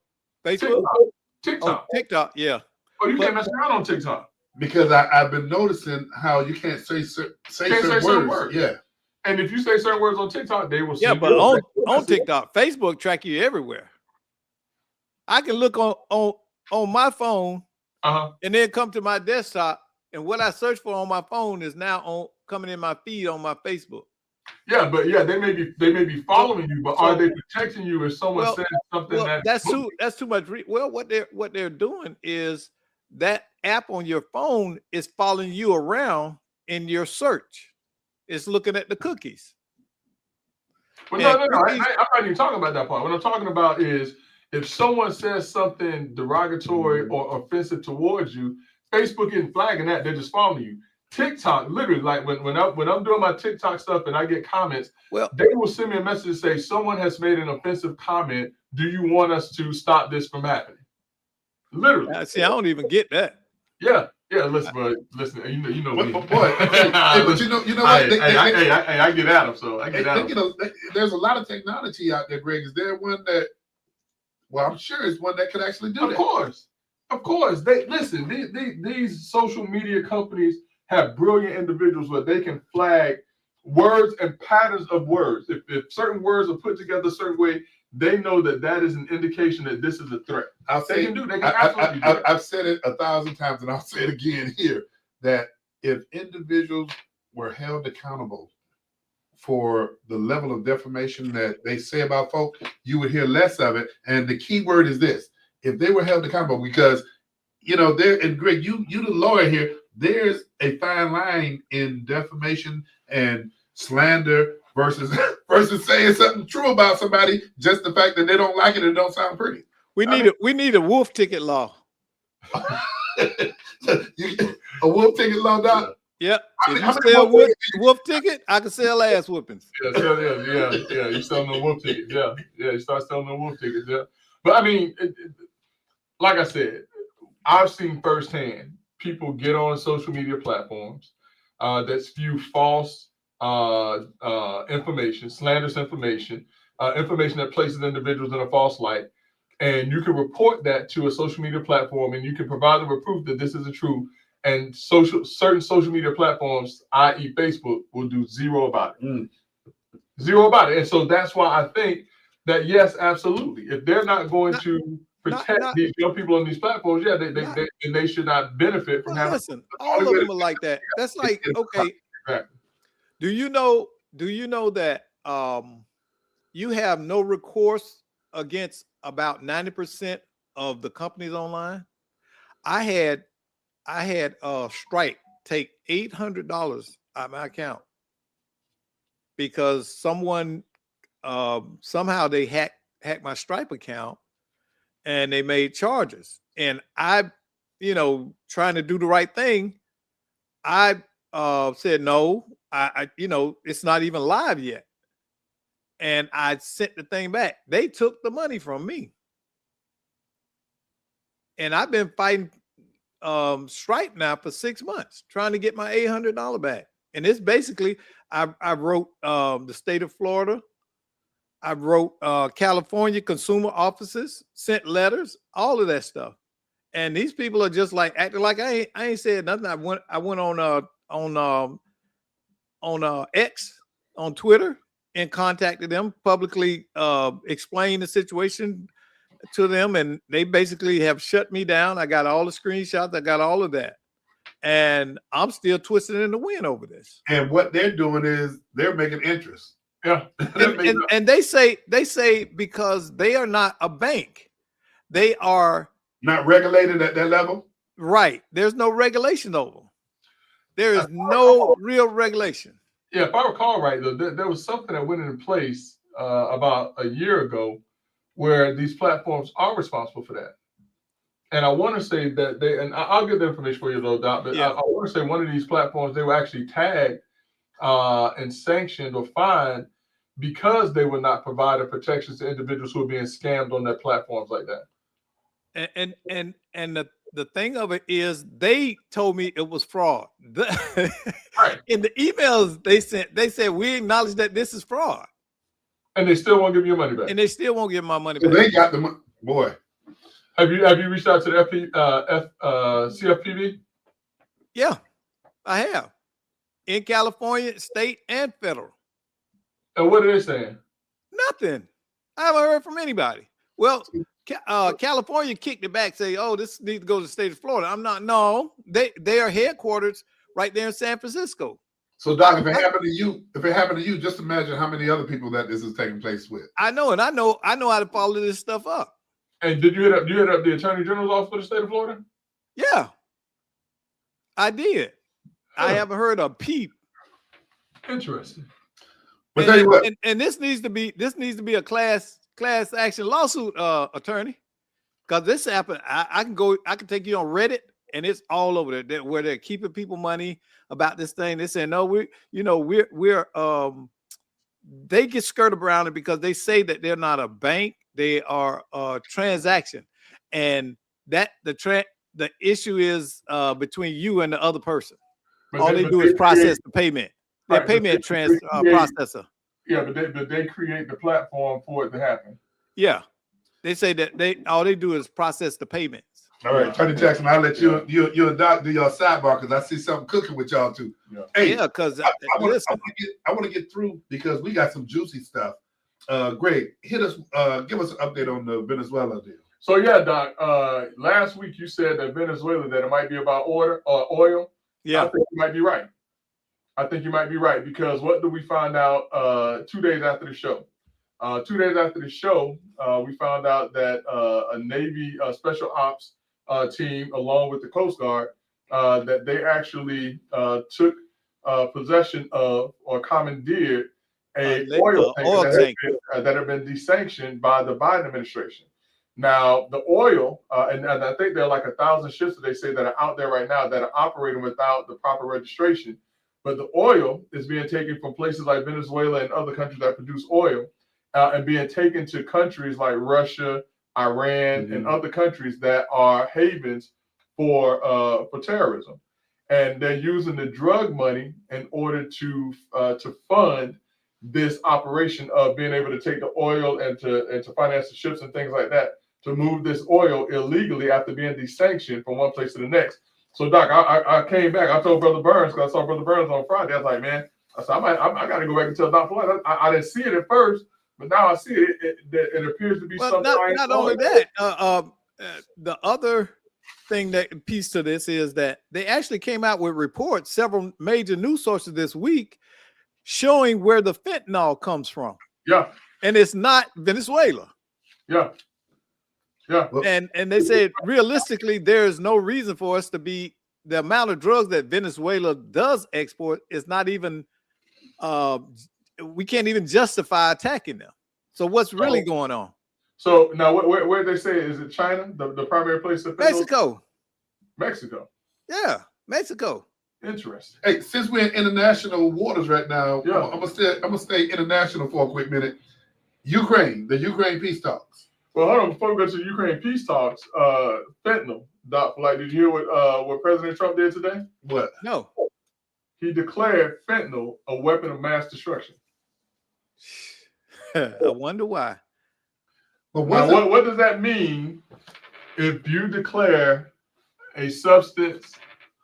Facebook? TikTok. Oh, TikTok. Yeah. Oh, you can't mess around on TikTok. Because I've been noticing how you can't say certain words. Yeah. And if you say certain words on TikTok, they will. Yeah, but on TikTok, Facebook track you everywhere. I can look on my phone, and then come to my desktop, and what I search for on my phone is now coming in my feed on my Facebook. Yeah, but they may be following you, but are they protecting you if someone says something that's too much? What they're doing is that app on your phone is following you around in your search. It's looking at the cookies. Well, no, I'm not even talking about that part. What I'm talking about is if someone says something derogatory or offensive towards you, Facebook isn't flagging that; they're just following you. TikTok, literally, like when I'm doing my TikTok stuff and I get comments, they will send me a message to say someone has made an offensive comment. Do you want us to stop this from happening? Literally. See, I don't even get that. Yeah. Listen, you know me. But you know what? I get at them, so I get at them. You know, there's a lot of technology out there, Greg. Is there one that? Well, I'm sure it's one that could actually do that. Of course. They listen. These social media companies have brilliant individuals where they can flag words and patterns of words. If certain words are put together a certain way, they know that is an indication that this is a threat. I've said it 1,000 times, and I'll say it again here, that if individuals were held accountable for the level of defamation that they say about folk, you would hear less of it. And the key word is this: if they were held accountable, because and Greg, you the lawyer here, there's a fine line in defamation and slander versus saying something true about somebody, just the fact that they don't like it and don't sound pretty. We need a wolf ticket law. A wolf ticket law, Doc? Yep. If you sell wolf ticket, I can sell ass whoopings. Yeah. You selling the wolf tickets. Yeah. You start selling the wolf tickets. Yeah. But I mean, like I said, I've seen firsthand people get on social media platforms that spew false information, slanderous information, information that places individuals in a false light. And you can report that to a social media platform, and you can provide them with proof that this isn't true. And certain social media platforms, i.e. Facebook, will do zero about it. Zero about it. And so that's why I think that, yes, absolutely. If they're not going to protect these young people on these platforms, they should not benefit from having. Listen, all of them are like that. That's like, okay. Exactly. Do you know that you have no recourse against about 90% of the companies online? I had Stripe take $800 out of my account because someone somehow they hacked my Stripe account and they made charges. And I, trying to do the right thing, I said no. I it's not even live yet. And I sent the thing back. They took the money from me. And I've been fighting Stripe now for 6 months, trying to get my $800 back. And it's basically, I wrote the state of Florida. I wrote California consumer offices, sent letters, all of that stuff. And these people are just like acting like I ain't said nothing. I went on X, on Twitter, and contacted them, publicly explained the situation to them, and they basically have shut me down. I got all the screenshots, I got all of that, and I'm still twisting in the wind over this. And what they're doing is they're making interest. Yeah, and they say because they are not a bank, they are not regulated at that level. Right. There's no regulation over them. There is no real regulation. Yeah, if I recall right, though, there was something that went into place about a year ago where these platforms are responsible for that. And I want to say that I'll get the information for you though, Doc, but I want to say one of these platforms, they were actually tagged and sanctioned or fined because they were not providing protections to individuals who are being scammed on their platforms like that. And the thing of it is, they told me it was fraud. Right. In the emails they said we acknowledge that this is fraud, and they still won't give you your money back. And they still won't give my money so back. They got the money, boy. Have you reached out to the CFPB? Yeah, I have. In California, state and federal. And what are they saying? Nothing. I haven't heard from anybody. Well, California kicked it back, say, "Oh, this needs to go to the state of Florida." I'm not. No, they are headquarters right there in San Francisco. So, Doc, if it happened to you, just imagine how many other people that this is taking place with. I know, and I know how to follow this stuff up. And did you hit up the Attorney General's office for the state of Florida? Yeah, I did. I haven't heard a peep. Interesting. But tell you what, and this needs to be a class action lawsuit, attorney, because this happened. I can take you on Reddit, and it's all over there where they're keeping people money about this thing. They say no, we're they get skirted around it because they say that they're not a bank, they are a transaction, and that the issue is between you and the other person. All they do is process the payment. Their payment processor. Yeah, but they create the platform for it to happen. Yeah, they say that all they do is process the payments. All right, Attorney Jackson, I'll let you and Doc do your sidebar because I see something cooking with y'all too. Yeah. Hey, yeah, because I want to get through because we got some juicy stuff. Greg, give us an update on the Venezuela deal. So yeah, Doc. Last week you said that Venezuela that it might be about oil. Yeah, I think you might be right because what did we find out 2 days after the show? 2 days after the show, we found out that a Navy special ops team, along with the Coast Guard, that they actually took possession of or commandeered a oil tanker that had been desanctioned by the Biden administration. Now, the oil, and I think there are like 1,000 ships that they say that are out there right now that are operating without the proper registration. But the oil is being taken from places like Venezuela and other countries that produce oil and being taken to countries like Russia, Iran, and other countries that are havens for terrorism. And they're using the drug money in order to fund this operation of being able to take the oil and to finance the ships and things like that, to move this oil illegally after being desanctioned from one place to the next. So, Doc, I came back. I told Brother Burns, because I saw Brother Burns on Friday. I was like, man, I said, I got to go back and tell Doc Floyd. I didn't see it at first, but now I see it. It appears to be something. Not only that, the other thing that piece to this is that they actually came out with reports, several major news sources this week, showing where the fentanyl comes from. Yeah. And it's not Venezuela. Yeah. Yeah. And they said realistically, there is no reason for us to be the amount of drugs that Venezuela does export is not even we can't even justify attacking them. So what's really going on? So now where they say is it China, the primary place of Mexico. Mexico. Yeah, Mexico. Interesting. Hey, since we're in international waters right now, yeah. I'm gonna stay international for a quick minute. The Ukraine peace talks. Well, hold on. Before we go to the Ukraine peace talks, fentanyl. Doc, did you hear what President Trump did today? What? No. He declared fentanyl a weapon of mass destruction. I wonder why. But what does that mean if you declare a substance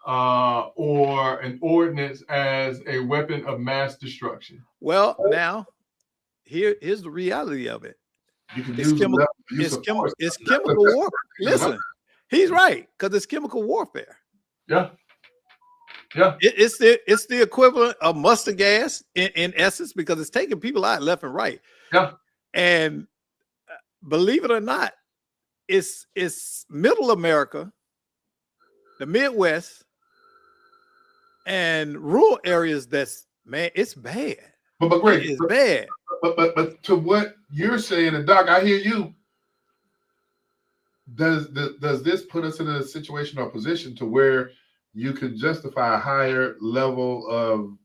or an ordinance as a weapon of mass destruction? Well, now here's the reality of it. It's chemical warfare. Listen, he's right, because it's chemical warfare. Yeah. Yeah. It's the equivalent of mustard gas in essence, because it's taking people out left and right. Yeah. And believe it or not, it's middle America, the Midwest, and rural areas it's bad. But great. It's bad. But to what you're saying, and Doc, I hear you. does this put us in a situation or position to where you can justify a higher level of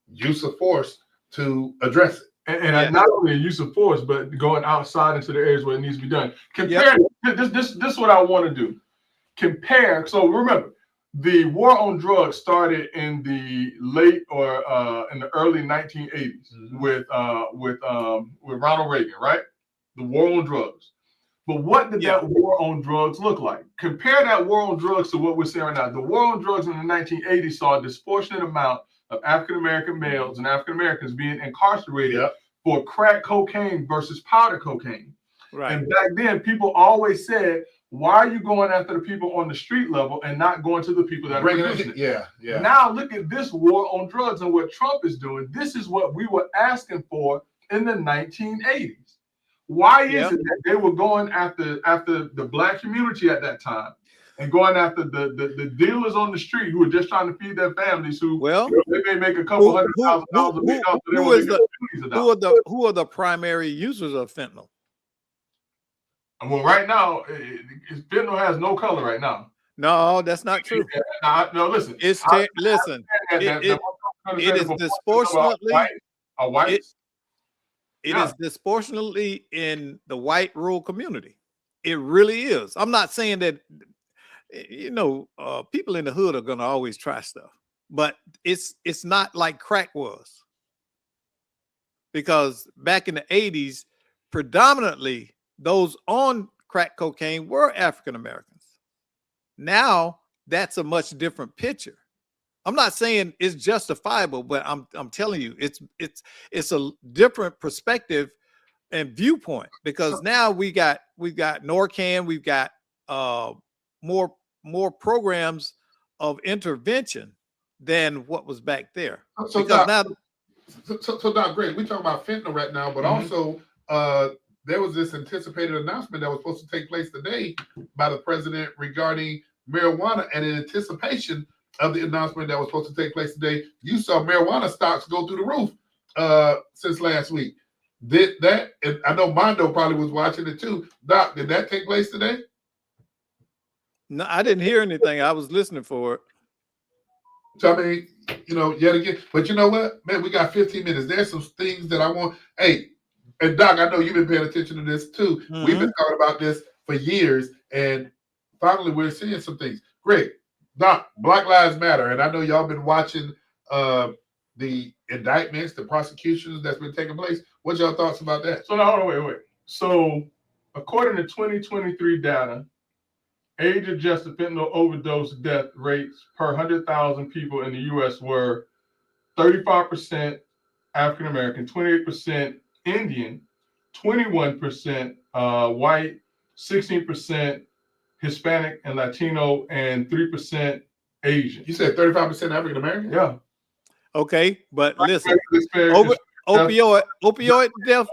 use of force to address it? And not only use of force, but going outside into the areas where it needs to be done. Compare this is what I want to do. Compare. So remember, the war on drugs started in the late or in the early 1980s with Ronald Reagan, right? The war on drugs. But what did that war on drugs look like? Compare that war on drugs to what we're seeing right now. The war on drugs in the 1980s saw a disproportionate amount of African-American males and African-Americans being incarcerated for crack cocaine versus powder cocaine. Right. And back then, people always said, why are you going after the people on the street level and not going to the people that are producing it? Yeah. Now look at this war on drugs and what Trump is doing. This is what we were asking for in the 1980s. Why is it that they were going after the Black community at that time and going after the dealers on the street who were just trying to feed their families, who they may make a couple $100,000 a week out, who are the primary users of fentanyl? Well, right now, fentanyl has no color right now. No, that's not true. No, listen. It is disproportionately. It is disproportionately in the white rural community. It really is. I'm not saying that, people in the hood are going to always try stuff, but it's not like crack was. Because back in the 80s, predominantly those on crack cocaine were African Americans. Now that's a much different picture. I'm not saying it's justifiable, but I'm telling you, it's a different perspective and viewpoint, because now we've got Narcan, we've got more programs of intervention than what was back there. So Doc, Greg, we talking about fentanyl right now, but also there was this anticipated announcement that was supposed to take place today by the president regarding marijuana, and in anticipation of the announcement that was supposed to take place today, you saw marijuana stocks go through the roof since last week. Did that? And I know Mondo probably was watching it too. Doc, did that take place today? No, I didn't hear anything. I was listening for it. So I mean, yet again, but you know what, man, we got 15 minutes. There's some things that I want. Hey, and Doc, I know you've been paying attention to this too. We've been talking about this for years, and finally we're seeing some things. Greg, Doc, Black Lives Matter, and I know y'all been watching the indictments, the prosecutions that's been taking place. What's your thoughts about that? So now, hold on, wait. So according to 2023 data, age-adjusted fentanyl overdose death rates per 100,000 people in the U.S. were 35% African American, 28% Indian, 21% white, 16% Hispanic and Latino, and 3% Asian. You said 35% African American? Yeah. Okay, but listen, opioid death,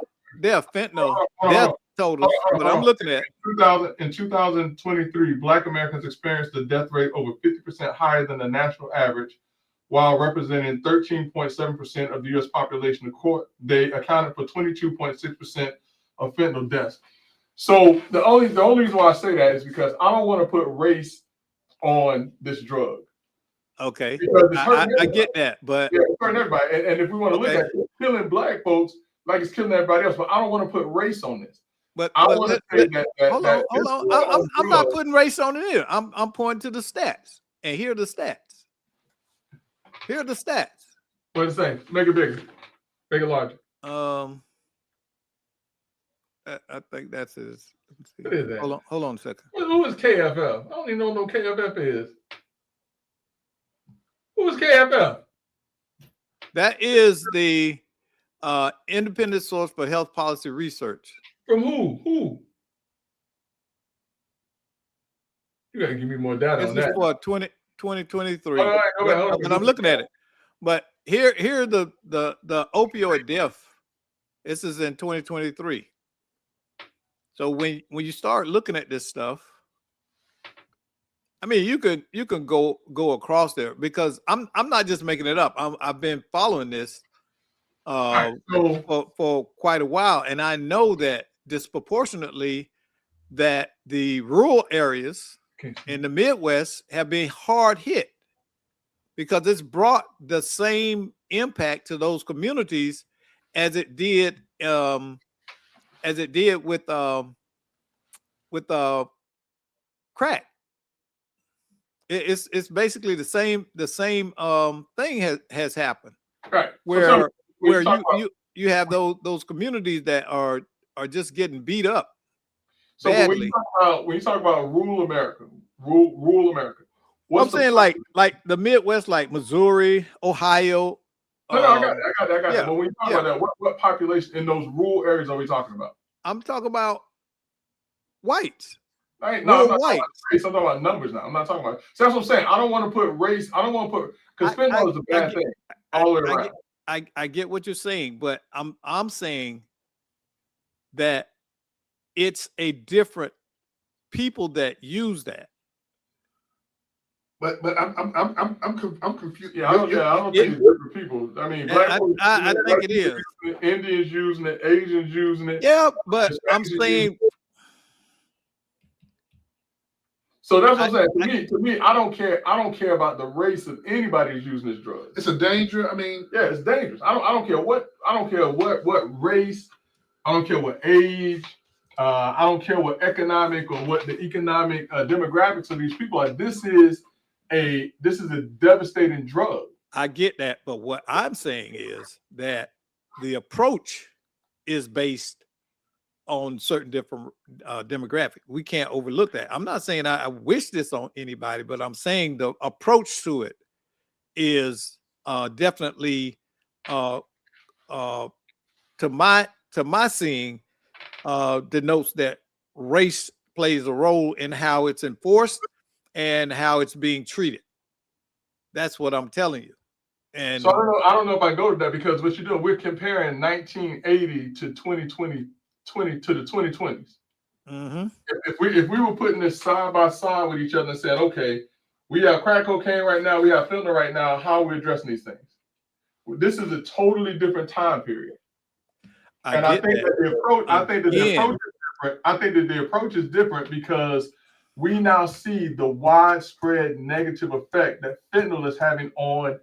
fentanyl death totals. But I'm looking at in 2023, Black Americans experienced a death rate over 50% higher than the national average, while representing 13.7% of the U.S. population. They accounted for 22.6% of fentanyl deaths. So the only reason why I say that is because I don't want to put race on this drug. Okay, I get that, but it's hurting everybody. And if we want to look at it, it's killing Black folks like it's killing everybody else. But I don't want to put race on this. But I want to say that. Hold on. I'm not putting race on it either. I'm pointing to the stats, and here are the stats. Here are the stats. What is it saying? Make it bigger. Make it larger. I think that's his. What is that? Hold on a second. Who is KFF? I don't even know what no KFF is. Who is KFF? That is the independent source for health policy research. From who? Who? You got to give me more data on that. This is for 2023. All right, but I'm looking at it. But here the opioid death. This is in 2023. So when you start looking at this stuff, I mean, you can go across there, because I'm not just making it up. I've been following this for quite a while, and I know that disproportionately that the rural areas in the Midwest have been hard hit because it's brought the same impact to those communities as it did with crack. It's basically the same thing has happened. Right. Where you have those communities that are just getting beat up. So when you talk about rural America, I'm saying like the Midwest, like Missouri, Ohio. No, I got that. But when you talk about that, what population in those rural areas are we talking about? I'm talking about whites. I'm not talking about race. I'm talking about numbers now. I'm not talking about. So that's what I'm saying. I don't want to put race. I don't want to put because fentanyl is a bad thing all the way around. I get what you're saying, but I'm saying that it's a different people that use that. But I'm confused. Yeah, I don't think it's different people. I mean, black folks, I think it is. Indians using it, Asians using it. Yeah, but I'm saying. So that's what I'm saying. To me, I don't care. I don't care about the race of anybody who's using this drug. It's a danger. I mean, yeah, it's dangerous. I don't care what race. I don't care what age. I don't care what economic or what the economic demographics of these people are. This is a devastating drug. I get that, but what I'm saying is that the approach is based on certain different demographic. We can't overlook that. I'm not saying I wish this on anybody, but I'm saying the approach to it is definitely to my seeing denotes that race plays a role in how it's enforced and how it's being treated. That's what I'm telling you. And so I don't know if I go to that because what you're doing, we're comparing 1980 to 2020 to the 2020s. Mm-hmm. If we were putting this side by side with each other and said, okay, we have crack cocaine right now, we have fentanyl right now, how are we addressing these things? This is a totally different time period. I think that the approach is different because we now see the widespread negative effect that fentanyl is having on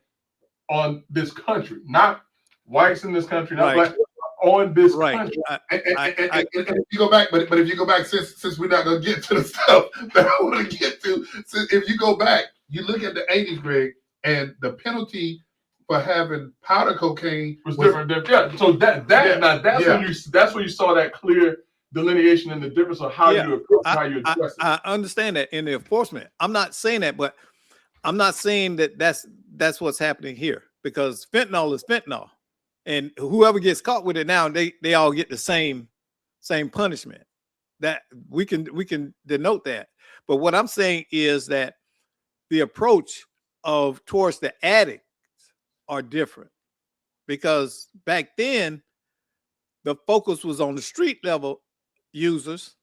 this country, not whites in this country, not black, on this country. And if you go back, but if you go back, since we're not gonna get to the stuff that I want to get to, if you go back, you look at the 80s, Greg, and the penalty for having powder cocaine was different. Yeah, so that's when you saw that clear delineation and the difference of how you approach, how you address it. I understand that in the enforcement. I'm not saying that, but I'm not saying that that's what's happening here because fentanyl is fentanyl, and whoever gets caught with it now, they all get the same punishment. That we can denote that. But what I'm saying is that the approach towards the addicts are different because back then the focus was on the street level users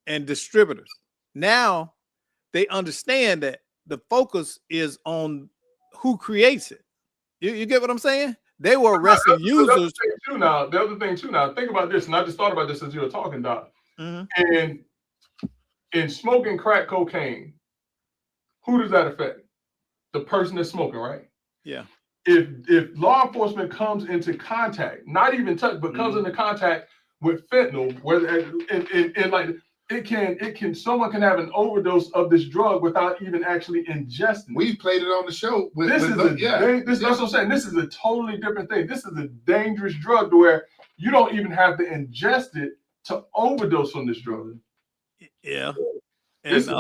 and distributors. Now they understand that the focus is on who creates it. You get what I'm saying? They were arresting users. The other thing too now, think about this, and I just thought about this as you were talking, Doc. Mm-hmm. And in smoking crack cocaine, who does that affect? The person that's smoking, right? Yeah. If law enforcement comes into contact, not even touch, but comes into contact with fentanyl, someone can have an overdose of this drug without even actually ingesting it. We played it on the show. That's what I'm saying. This is a totally different thing. This is a dangerous drug to where you don't even have to ingest it to overdose on this drug. Yeah. And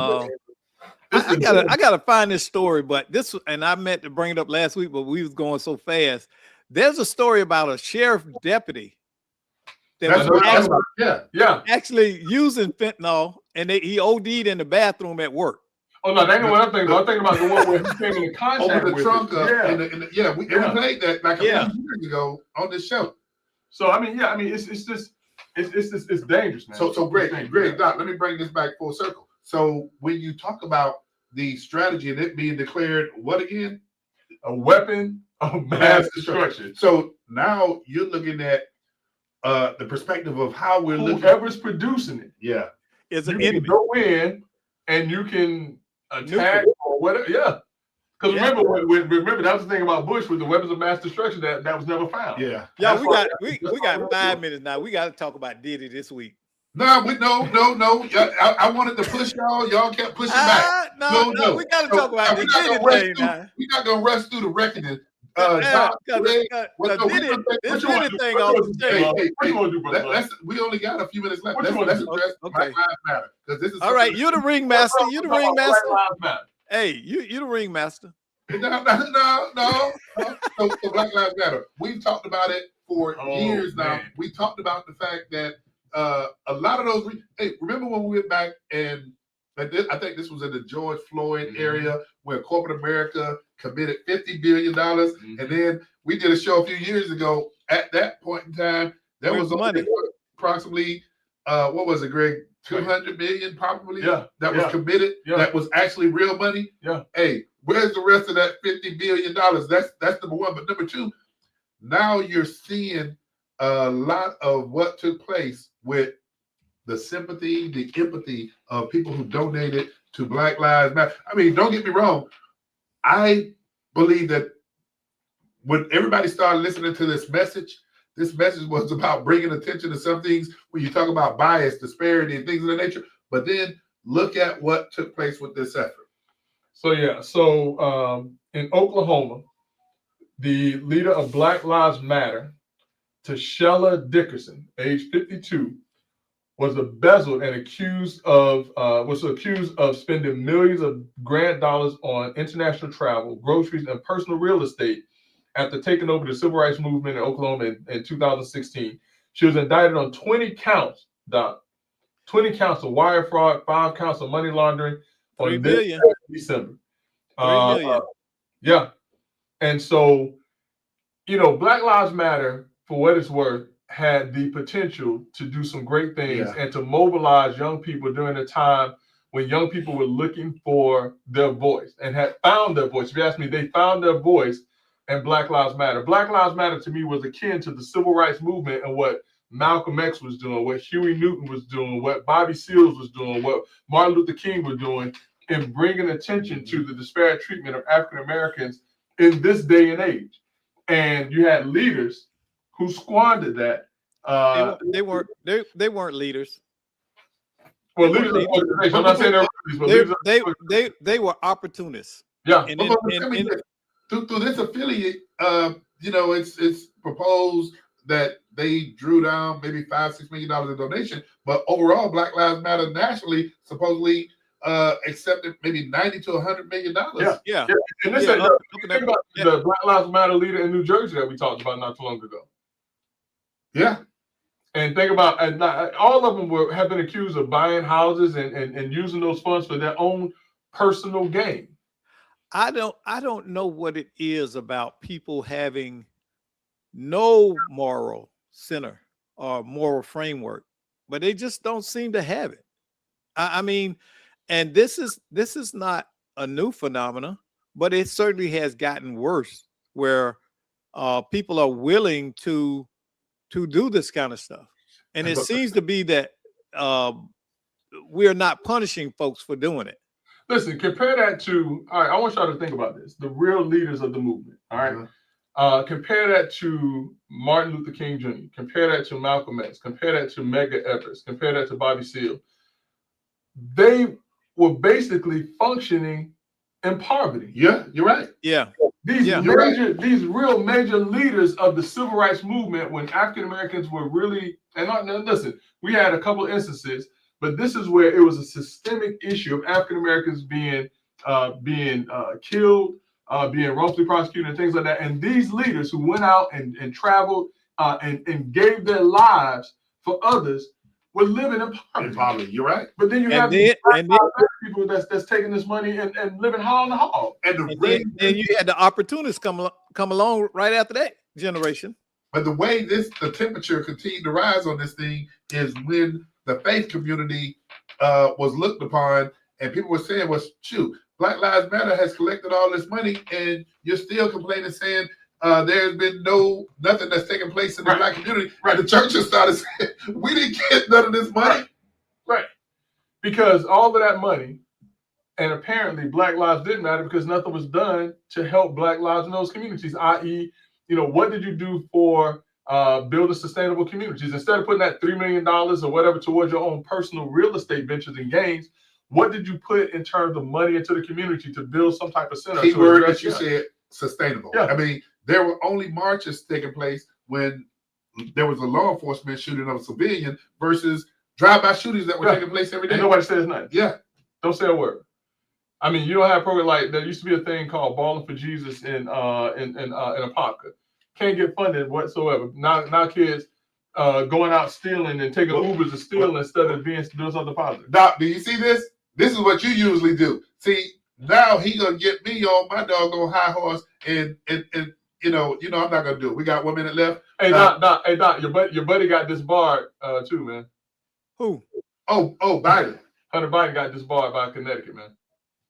I gotta find this story, but and I meant to bring it up last week, but we was going so fast. There's a story about a sheriff deputy that was actually using fentanyl, and he OD'd in the bathroom at work. Oh no, that ain't what I'm thinking about. I'm thinking about the one where he came into contact over the with trunk. We played that like a few years ago on this show. So it's dangerous, man. So Greg, Doc, let me bring this back full circle. So when you talk about the strategy and it being declared what again? A weapon of mass destruction. So now you're looking at the perspective of how we're looking. Whoever's producing it. Yeah. is an you enemy. can go in and you can attack or whatever. Yeah. Because remember that was the thing about Bush with the weapons of mass destruction that was never found. Yeah. Yeah, we got 5 minutes now. We got to talk about Diddy this week. No. I wanted to push y'all. Y'all kept pushing back. No. We got to talk about the Diddy thing now. We're not gonna rush through the reckoning. This Diddy thing off the table. Hey, what you want to do, brother? We only got a few minutes left. What you Let's wanna address Okay. Black Lives Matter, because this is All right. You're the ringmaster. You the ringmaster. Black Lives Matter. Hey, you the ringmaster. No. So Black Lives Matter. We've talked about it for years now. Man. We talked about the fact that a lot of those. Remember when we went back and I think this was in the George Floyd area where corporate America committed $50 billion, and then we did a show a few years ago. At that point in time, there was only approximately what was it, Greg? 200 million probably. Yeah. That was committed. Yeah. That was actually real money. Yeah. Hey, where's the rest of that $50 billion? That's number one. But number two, now you're seeing a lot of what took place with the sympathy, the empathy of people who donated to Black Lives Matter. I mean, don't get me wrong. I believe that when everybody started listening to this message was about bringing attention to some things when you talk about bias, disparity, and things of that nature. But then look at what took place with this effort. So in Oklahoma, the leader of Black Lives Matter, Tashella Dickerson, age 52, was embezzled and accused of spending millions of grant dollars on international travel, groceries, and personal real estate after taking over the civil rights movement in Oklahoma in 2016. She was indicted on 20 counts, Doc. 20 counts of wire fraud, 5 counts of money laundering on December. 3 million. Yeah. And so, Black Lives Matter, for what it's worth, had the potential to do some great things and to mobilize young people during a time when young people were looking for their voice and had found their voice. If you ask me, they found their voice in Black Lives Matter. Black Lives Matter to me was akin to the civil rights movement and what Malcolm X was doing, what Huey Newton was doing, what Bobby Seals was doing, what Martin Luther King was doing in bringing attention to the disparate treatment of African Americans in this day and age. And you had leaders who squandered that. They weren't leaders. Well, leaders of organizations. I'm not saying they're leaders, but they were opportunists. Yeah. Through this affiliate, it's proposed that they drew down maybe $5-6 million in donation, but overall, Black Lives Matter nationally supposedly accepted maybe $90 to $100 million. Yeah. And this think about the Black Lives Matter leader in New Jersey that we talked about not too long ago. Yeah. And think about, all of them have been accused of buying houses and using those funds for their own personal gain. I don't know what it is about people having no moral center or moral framework, but they just don't seem to have it. I mean, and this is not a new phenomenon, but it certainly has gotten worse where people are willing to do this kind of stuff. And it seems to be that we're not punishing folks for doing it. Listen, compare that to, all right, I want y'all to think about this, the real leaders of the movement, all right? Compare that to Martin Luther King Jr., compare that to Malcolm X, compare that to Medgar Evers, compare that to Bobby Seale. They were basically functioning in poverty. Yeah, you're right. Yeah. These real major leaders of the civil rights movement, when African Americans were really, listen, we had a couple of instances, but this is where it was a systemic issue of African Americans being killed, being wrongfully prosecuted, and things like that. And these leaders who went out and traveled and gave their lives for others were living in poverty. You're right. But then you have people that's taking this money and living high on the hog. And then you had the opportunists come along right after that generation. But the way the temperature continued to rise on this thing is when the faith community was looked upon, and people were saying, "Well, shoot, Black Lives Matter has collected all this money, and you're still complaining, saying there's been nothing that's taken place in the Black community." Right. And the churches started saying, "We didn't get none of this money." Right. Because all of that money, and apparently Black Lives didn't matter because nothing was done to help Black lives in those communities, i.e., what did you do for building sustainable communities? Instead of putting that $3 million or whatever towards your own personal real estate ventures and gains, what did you put in terms of money into the community to build some type of center? Key word that you said, sustainable. Yeah. I mean, there were only marches taking place when there was a law enforcement shooting of a civilian versus drive-by shootings that were taking place every day. And nobody says nothing. Yeah. Don't say a word. I mean, you don't have a program like there used to be a thing called Balling for Jesus in Apopka. Can't get funded whatsoever. Now kids going out stealing and taking Ubers to steal instead of doing something positive. Doc, do you see this? This is what you usually do. See, now he gonna get me on my doggone high horse, and I'm not gonna do it. We got 1 minute left. Hey Doc, your buddy got disbarred too, man. Who? Oh, Biden. Hunter Biden got disbarred by Connecticut, man.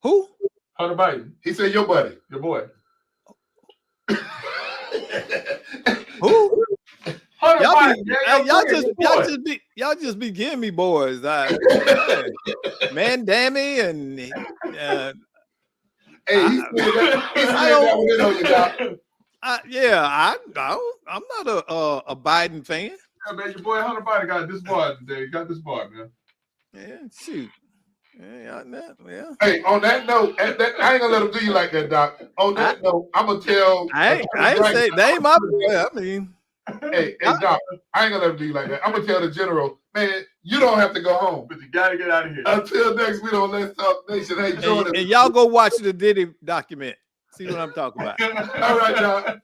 Who? Hunter Biden. He said your buddy. Your boy. Who? Hunter Biden. Y'all just be giving me boys. Man, Dammy and Hey, he said that one in on you, Doc. I'm not a Biden fan. Yeah, man, your boy Hunter Biden got disbarred today. He got disbarred, man. Yeah, shoot. Yeah. Hey, on that note, I ain't gonna let him do you like that, Doc. On that note, I'm gonna tell. I ain't say they ain't my boy. I mean, hey, Doc, I ain't gonna let him do you like that. I'm gonna tell the general, man, you don't have to go home, but you gotta get out of here. Until next week on Let's Talk Nation. Hey, Jordan, and y'all go watch the Diddy document. See what I'm talking about. All right, Doc.